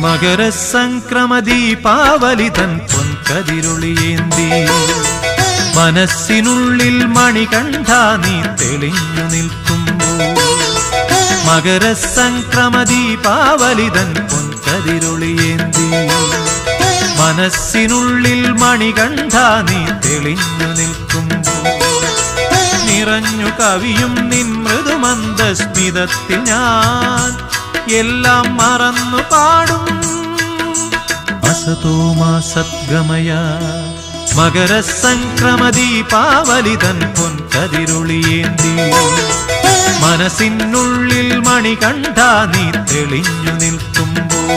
മകരസംക്രമദീപാവലിതൻ പൊൻകതിരൊളിയേന്തി മനസ്സിനുള്ളിൽ മണികണ്ഠ നീ തെളിഞ്ഞു നിൽക്കുമ്പോൾ മകരസംക്രമദീപാവലിതൻ പൊൻകതിരൊളിയേന്തി മനസ്സിനുള്ളിൽ മണികണ്ഠ നീ തെളിഞ്ഞു നിൽക്കുമ്പോൾ നിറഞ്ഞു കവിയും നിൻ മൃദുമന്ദസ്മിതത്തിൽ ഞാൻ എല്ലാം മറന്നു പാടും അസതോ മാ സദ്ഗമയ മകരസംക്രമദീപാവലിതൻ പൊൻകതിരൊളിയേന്തി മനസ്സിനുള്ളിൽ മണികണ്ഠ നീ തെളിഞ്ഞു നിൽക്കുമ്പോൾ